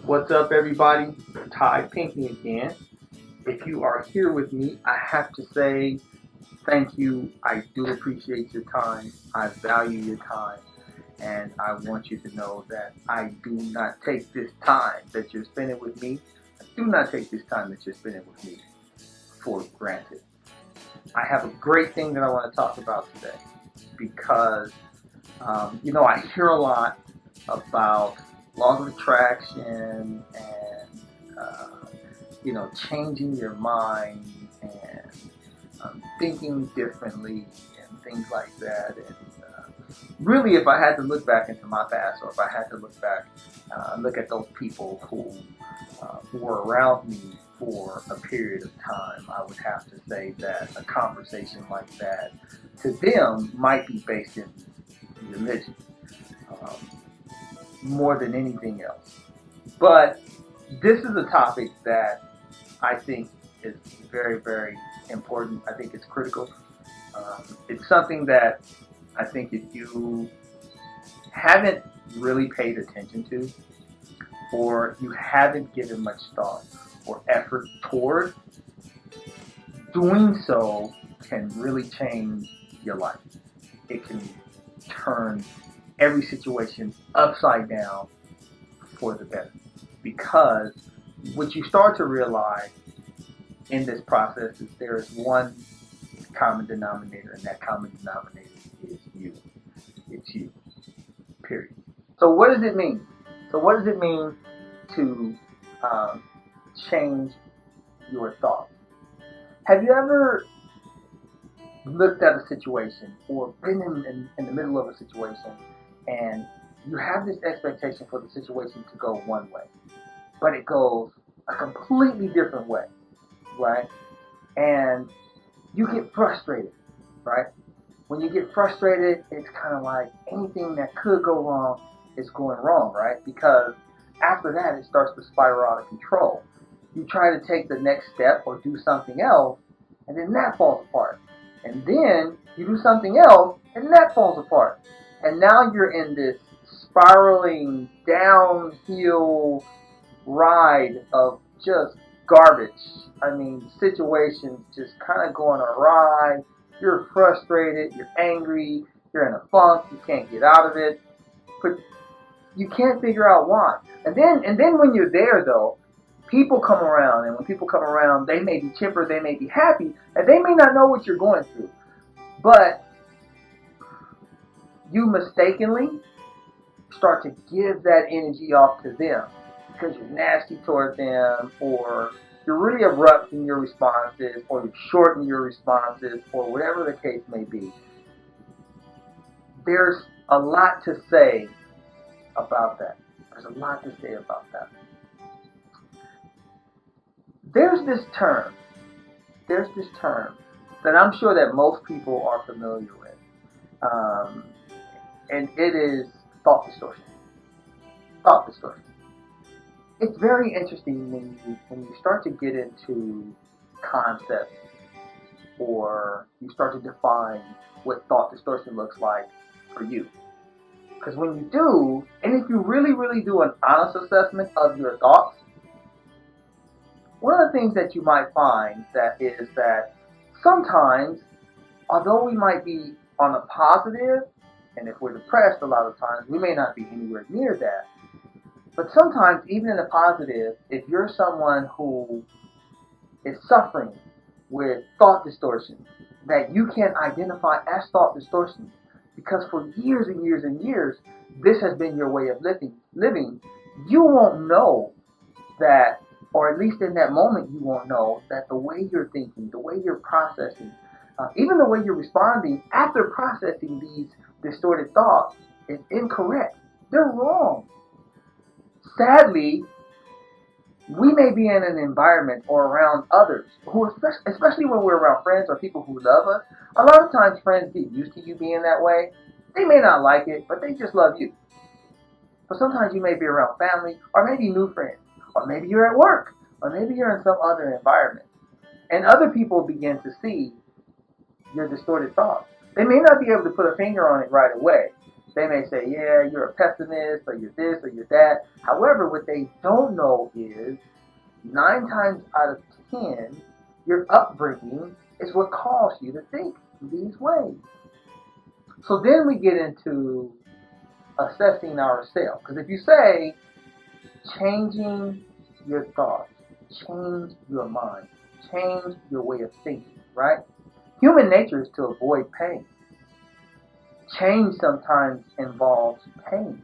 What's up, everybody? Ty Pinkney again. If you are here with me, I have to say thank you. I do appreciate your time. I value your time. And I want you to know that I do not take this time that you're spending with me. I do not take this time that you're spending with me for granted. I have a great thing that I want to talk about today because, I hear a lot about laws of attraction and changing your mind and thinking differently and things like that. And really, if I had to look back into my past, or if I had to look back, look at those people who were around me for a period of time, I would have to say that a conversation like that to them might be based in religion um, more than anything else. But this is a topic that I think is very, very important. I think it's critical. It's something that I think if you haven't really paid attention to, or you haven't given much thought or effort toward, doing so can really change your life. It can turn every situation upside down for the better. Because what you start to realize in this process is there is one common denominator, and that common denominator is you. It's you. Period. So what does it mean? So what does it mean to um, change your thoughts? Have you ever looked at a situation or been in the middle of a situation and you have this expectation for the situation to go one way, but it goes a completely different way, right? And you get frustrated, right? When you get frustrated, it's kind of like anything that could go wrong is going wrong, right? Because after that, it starts to spiral out of control. You try to take the next step or do something else, and then that falls apart. And then you do something else, and that falls apart. And now you're in this spiraling downhill ride of just garbage. I mean, situations just kind of going awry. You're frustrated, you're angry, you're in a funk, you can't get out of it, but you can't figure out why. And then when you're there though, people come around, and when people come around, they may be chipper, they may be happy, and they may not know what you're going through. But you mistakenly start to give that energy off to them because you're nasty toward them, or you're really abrupt in your responses, or you shorten your responses, or whatever the case may be. There's a lot to say about that. There's a lot to say about that. There's this term. There's this term that I'm sure that most people are familiar with, um, and it is thought distortion. Thought distortion. It's very interesting when you start to get into concepts, or you start to define what thought distortion looks like for you. Because when you do, and if you really, really do an honest assessment of your thoughts, one of the things that you might find that is that sometimes, although we might be on a positive, and if we're depressed a lot of times, we may not be anywhere near that. But sometimes, even in the positive, if you're someone who is suffering with thought distortion that you can identify as thought distortion, because for years and years and years, this has been your way of living, you won't know that, or at least in that moment, you won't know that the way you're thinking, the way you're processing, even the way you're responding after processing these distorted thoughts is incorrect. They're wrong. Sadly, we may be in an environment or around others who, especially when we're around friends or people who love us, a lot of times friends get used to you being that way. They may not like it, but they just love you. But sometimes you may be around family, or maybe new friends, or maybe you're at work, or maybe you're in some other environment. And other people begin to see your distorted thoughts. They may not be able to put a finger on it right away, They may say, yeah, you're a pessimist, or you're this, or you're that. However, what they don't know is 9 times out of 10, your upbringing is what caused you to think these ways. So then we get into assessing ourselves. Because if you say changing your thoughts, change your mind, change your way of thinking, right? Human nature is to avoid pain. Change sometimes involves pain.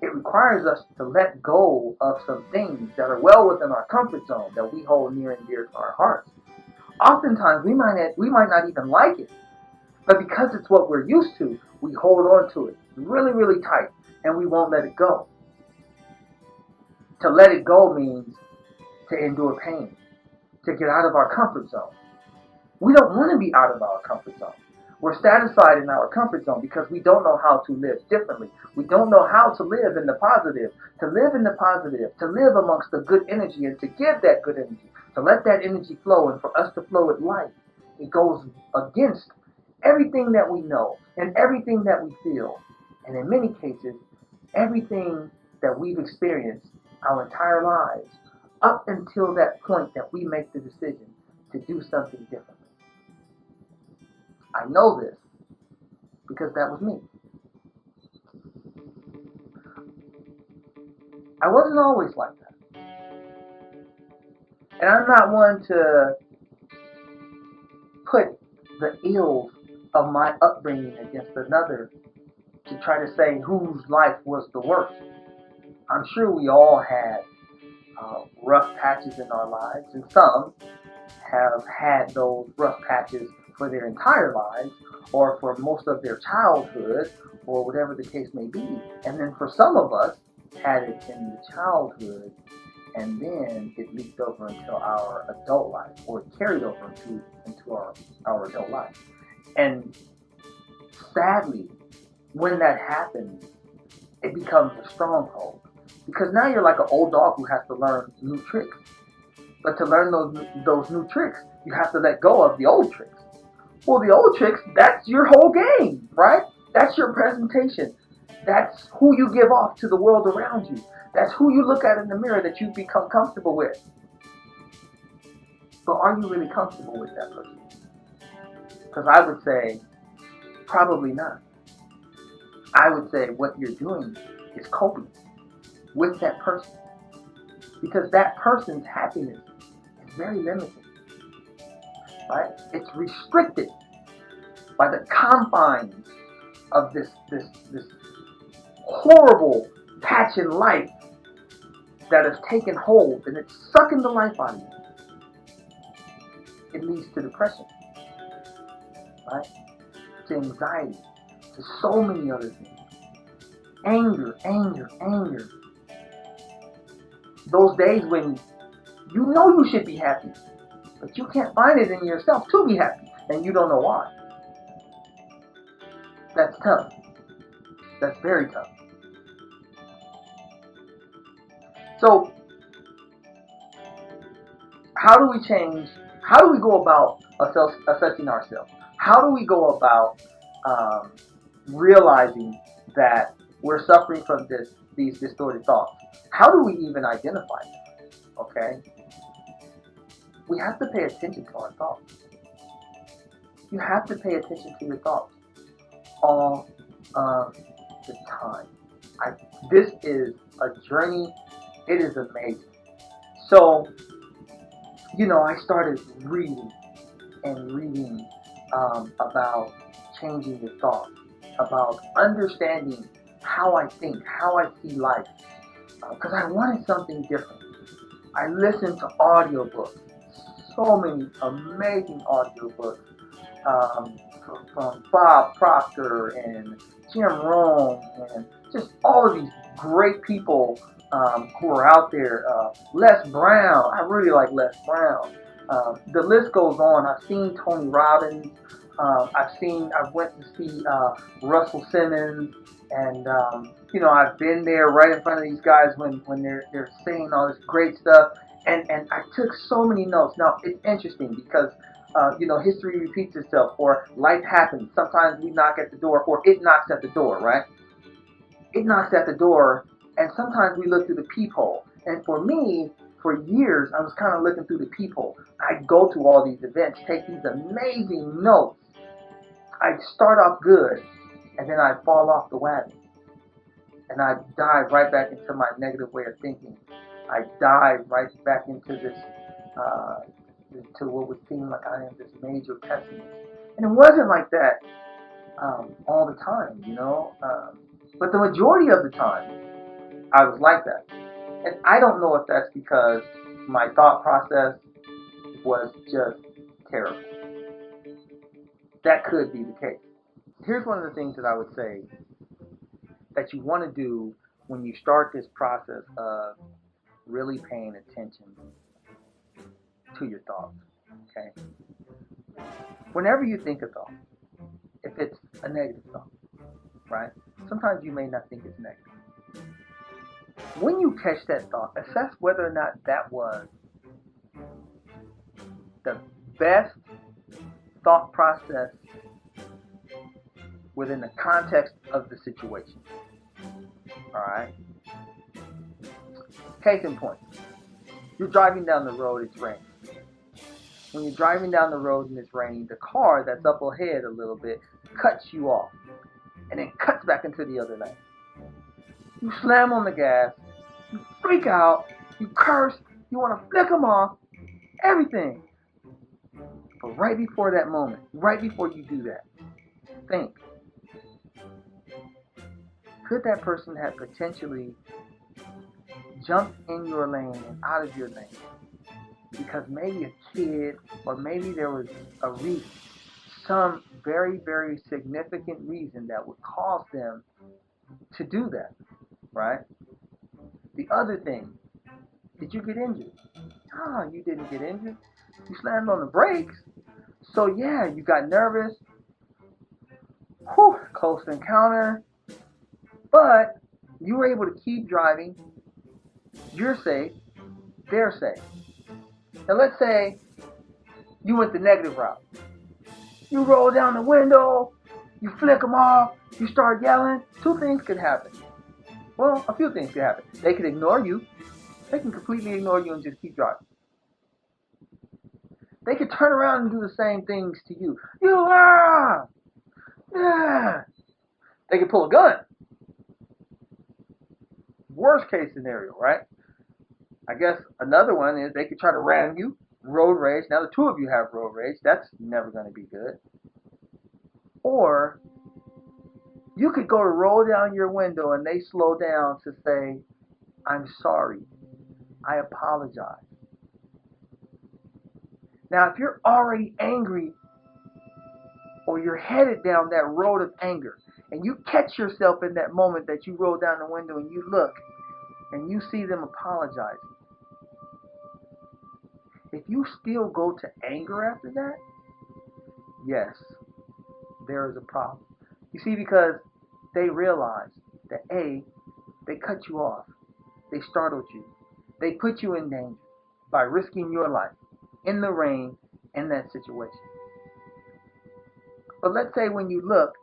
It requires us to let go of some things that are well within our comfort zone that we hold near and dear to our hearts. Oftentimes we might not even like it, but because it's what we're used to, we hold on to it really, really tight and we won't let it go. To let it go means to endure pain, to get out of our comfort zone. We don't want to be out of our comfort zone. We're satisfied in our comfort zone because we don't know how to live differently. We don't know how to live in the positive, to live in the positive, to live amongst the good energy and to give that good energy, to let that energy flow and for us to flow with life. It goes against everything that we know and everything that we feel. And in many cases, everything that we've experienced our entire lives up until that point that we make the decision to do something differently. I know this because that was me. I wasn't always like that. And I'm not one to put the ills of my upbringing against another to try to say whose life was the worst. I'm sure we all had rough patches in our lives, and some have had those rough patches for their entire lives or for most of their childhood or whatever the case may be. And then for some of us, had it in the childhood and then it leaked over into our adult life or it carried over into our adult life. And sadly, when that happens, it becomes a stronghold. Because now you're like an old dog who has to learn new tricks. But to learn those new tricks, you have to let go of the old tricks. Well, the old tricks, that's your whole game, right? That's your presentation. That's who you give off to the world around you. That's who you look at in the mirror that you become comfortable with. But are you really comfortable with that person? Because I would say, probably not. I would say what you're doing is coping with that person. Because that person's happiness is very limited. Right? It's restricted by the confines of this horrible patch in life that has taken hold and it's sucking the life out of you. It leads to depression, right? To anxiety, to so many other things. Anger. Those days when you know you should be happy, but you can't find it in yourself to be happy, and you don't know why. That's tough. That's very tough. So, how do we change? How do we go about assessing ourselves? How do we go about realizing that we're suffering from these distorted thoughts? How do we even identify them? Okay? We have to pay attention to our thoughts. You have to pay attention to your thoughts all of the time. This is a journey. It is amazing. So, I started reading about changing your thoughts, about understanding how I think, how I see life, because I wanted something different. I listened to audiobooks, so many amazing audiobooks from Bob Proctor and Jim Rohn and just all of these great people who are out there. Les Brown, I really like Les Brown. The list goes on. I've seen Tony Robbins. I went to see Russell Simmons, and I've been there right in front of these guys when they're saying all this great stuff, and I took so many notes. Now it's interesting because history repeats itself, or life happens. Sometimes we knock at the door, or it knocks at the door, right? it knocks at the door, and sometimes we look through the peephole. And for me, for years, I was kind of looking through the peephole. I'd go to all these events, take these amazing notes. I'd start off good, and then I'd fall off the wagon, and I'd dive right back into my negative way of thinking. I'd dive right back into this, uh, to what would seem like I am this major pessimist. And it wasn't like that all the time, you know. But the majority of the time, I was like that. And I don't know if that's because my thought process was just terrible. That could be the case. Here's one of the things that I would say that you want to do when you start this process of really paying attention to your thoughts. Okay? Whenever you think a thought, if it's a negative thought, right? Sometimes you may not think it's negative. When you catch that thought, assess whether or not that was the best thought process within the context of the situation. Alright? Case in point. You're driving down the road, it's raining. When you're driving down the road and it's raining, the car that's up ahead a little bit cuts you off and then cuts back into the other lane. You slam on the gas, you freak out, you curse, you want to flick them off, everything. But right before that moment, right before you do that, think, could that person have potentially jumped in your lane and out of your lane? Because maybe a kid, or maybe there was a reason, some very, very significant reason that would cause them to do that, right? The other thing, did you get injured? Ah, you didn't get injured. You slammed on the brakes. So yeah, you got nervous. Whew, close encounter. But you were able to keep driving. You're safe. They're safe. Now let's say you went the negative route. You roll down the window. You flick them off. You start yelling. Two things could happen. Well, a few things could happen. They could ignore you. They can completely ignore you and just keep driving. They could turn around and do the same things to you. You are! Yeah! They could pull a gun. Worst case scenario, right? I guess another one is they could try to ram you. Road rage. Now the two of you have road rage. That's never going to be good. Or you could go to roll down your window and they slow down to say, I'm sorry. I apologize. Now, if you're already angry or you're headed down that road of anger and you catch yourself in that moment that you roll down the window and you look and you see them apologizing, if you still go to anger after that, yes, there is a problem. You see, because they realize that A, they cut you off, they startled you, they put you in danger by risking your life in the rain in that situation. But let's say when you look,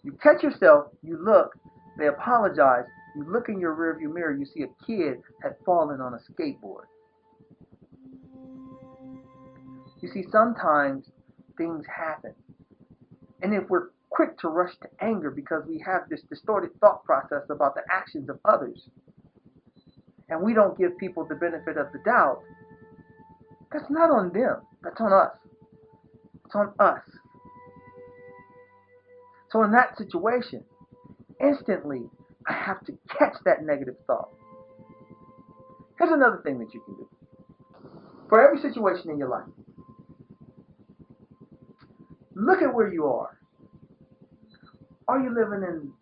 you catch yourself, you look, they apologize, you look in your rearview mirror, you see a kid had fallen on a skateboard. You see, sometimes things happen. And if we're quick to rush to anger because we have this distorted thought process about the actions of others, and we don't give people the benefit of the doubt, that's not on them. That's on us. It's on us. So in that situation, instantly, I have to catch that negative thought. Here's another thing that you can do. For every situation in your life, look at where you are. Are you living in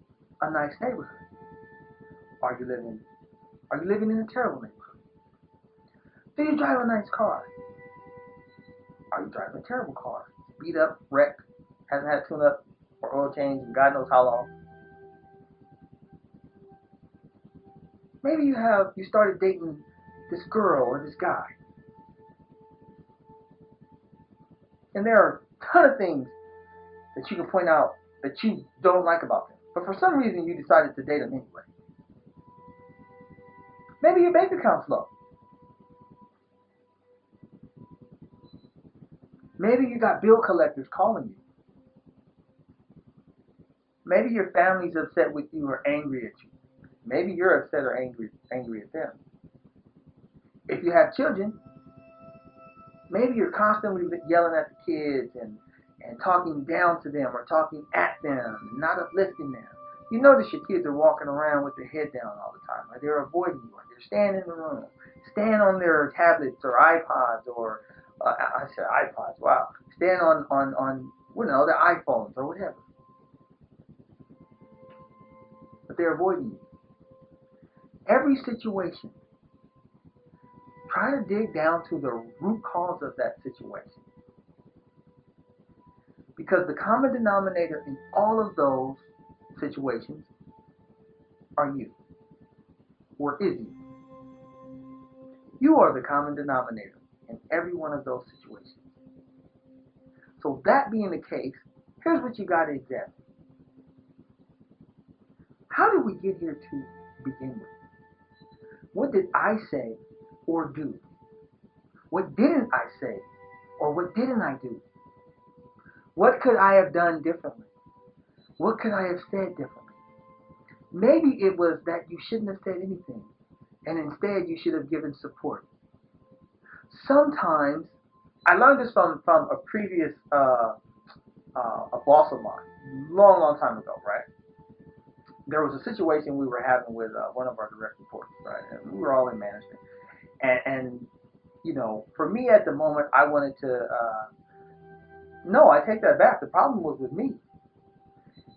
a nice neighborhood? Are you living in a terrible neighborhood? Do you drive a nice car? Are you driving a terrible car? Beat up, wrecked, hasn't had a tune up or oil change in God knows how long. Maybe you started dating this girl or this guy. And there are a ton of things that you can point out that you don't like about them. but for some reason you decided to date them anyway. Maybe your bank account's low. Maybe you got bill collectors calling you. Maybe your family's upset with you or angry at you. Maybe you're upset or angry at them. If you have children, maybe you're constantly yelling at the kids and talking down to them or talking at them, not uplifting them. You notice your kids are walking around with their head down all the time, or they're avoiding you, or they're staying in the room, staying on their tablets or iPods, or I said iPods, wow, staying on their iPhones or whatever. But they're avoiding you. Every situation, try to dig down to the root cause of that situation. Because the common denominator in all of those situations are you, or is you. You are the common denominator in every one of those situations. So that being the case, here's what you got to examine. How did we get here to begin with? What did I say or do? What didn't I say or what didn't I do? What could I have done differently? What could I have said differently? Maybe it was that you shouldn't have said anything, and instead you should have given support. Sometimes, I learned this from a previous a boss of mine, long time ago, right? There was a situation we were having with one of our direct reports, right? And we were all in management, and for me at the moment, I wanted to. No, I take that back. The problem was with me,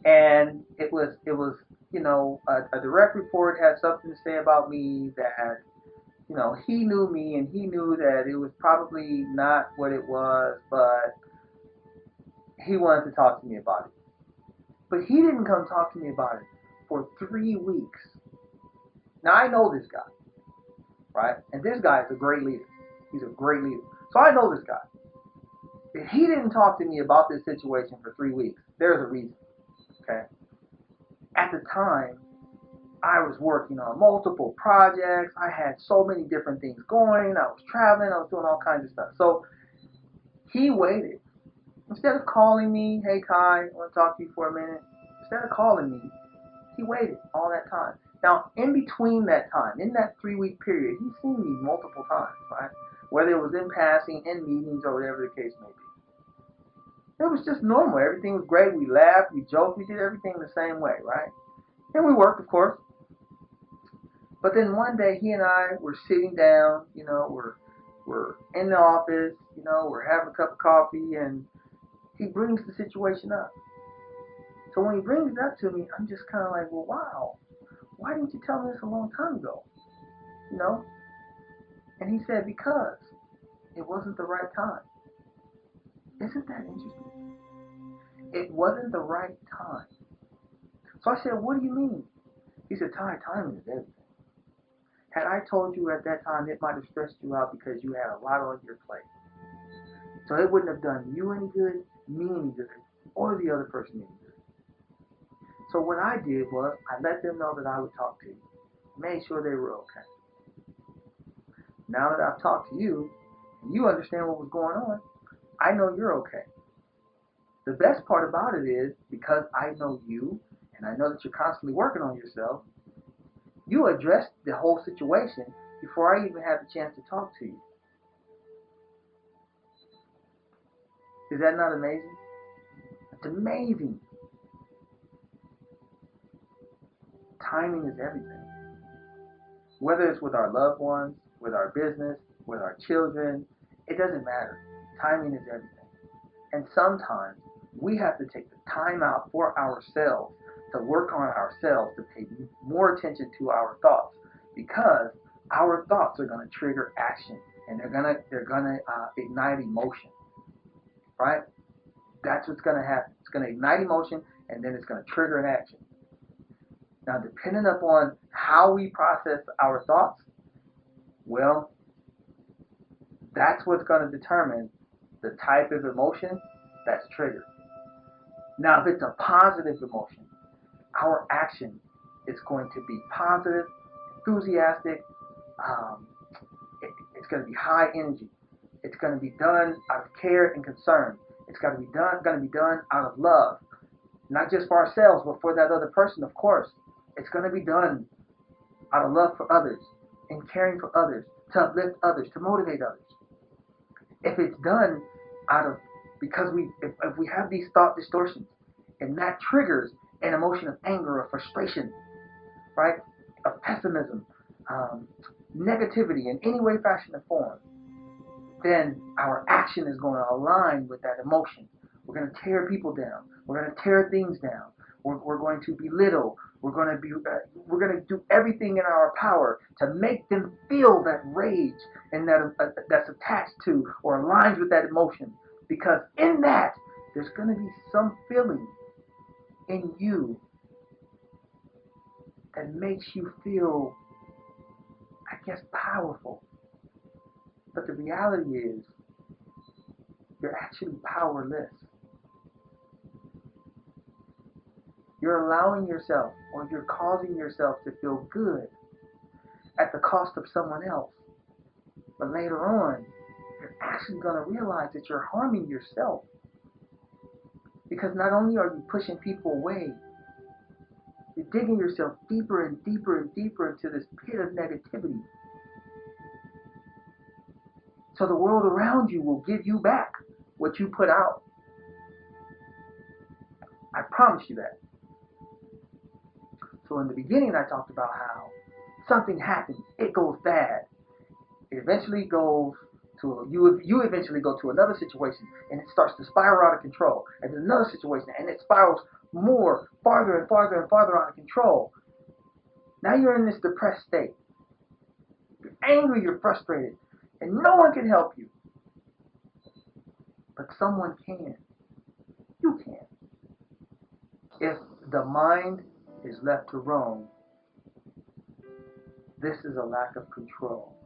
and it was a direct report had something to say about me that he knew me and he knew that it was probably not what it was, but he wanted to talk to me about it. But he didn't come talk to me about it for 3 weeks. Now I know this guy, right? And this guy is a great leader. He's a great leader. So I know this guy. If he didn't talk to me about this situation for 3 weeks, there's a reason. Okay. At the time, I was working on multiple projects. I had so many different things going. I was traveling. I was doing all kinds of stuff. So he waited. Instead of calling me, hey Kai, I want to talk to you for a minute. Instead of calling me, he waited all that time. Now, in between that time, in that 3-week period, he's seen me multiple times, right? Whether it was in passing, in meetings, or whatever the case may be. It was just normal. Everything was great. We laughed, we joked, we did everything the same way, right? And we worked, of course. But then one day, he and I were sitting down. We're in the office. We're having a cup of coffee, and he brings the situation up. So when he brings it up to me, I'm just kind of like, well, wow, why didn't you tell me this a long time ago? And he said, because it wasn't the right time. Isn't that interesting? It wasn't the right time. So I said, what do you mean? He said, timing is everything. Had I told you at that time, it might have stressed you out because you had a lot on your plate. So it wouldn't have done you any good, me any good, or the other person any good. So what I did was, I let them know that I would talk to you. Made sure they were okay. Now that I've talked to you, and you understand what was going on, I know you're okay. The best part about it is, because I know you, and I know that you're constantly working on yourself, you addressed the whole situation before I even had the chance to talk to you. Is that not amazing? It's amazing. Timing is everything. Whether it's with our loved ones, with our business, with our children, it doesn't matter. Timing is everything. And sometimes we have to take the time out for ourselves to work on ourselves, to pay more attention to our thoughts, because our thoughts are going to trigger action, and they're gonna ignite emotion, right? That's what's going to happen. It's going to ignite emotion, and then it's going to trigger an action. Now, depending upon how we process our thoughts, well, that's what's going to determine the type of emotion that's triggered. Now, if it's a positive emotion, our action is going to be positive, enthusiastic. Um, it's going to be high energy. It's going to be done out of care and concern. It's going to be done out of love, not just for ourselves, but for that other person, of course. It's going to be done out of love for others and caring for others, to uplift others, to motivate others. If it's done out of because if we have these thought distortions, and that triggers an emotion of anger or frustration, right, of pessimism, negativity in any way, fashion, or form, then our action is going to align with that emotion. We're going to tear people down. We're going to tear things down. We're going to belittle. We're going to do everything in our power to make them feel that rage and that that's attached to or aligns with that emotion. Because in that, there's going to be some feeling in you that makes you feel, I guess, powerful. But the reality is, you're actually powerless. You're allowing yourself, or you're causing yourself to feel good at the cost of someone else. But later on, you're actually going to realize that you're harming yourself. Because not only are you pushing people away, you're digging yourself deeper and deeper and deeper into this pit of negativity. So the world around you will give you back what you put out. I promise you that. So in the beginning, I talked about how something happens, it goes bad. It eventually goes to you eventually go to another situation, and it starts to spiral out of control. And then another situation, and it spirals more, farther and farther and farther out of control. Now you're in this depressed state. You're angry, you're frustrated, and no one can help you. But someone can. You can. If the mind is left to roam, this is a lack of control.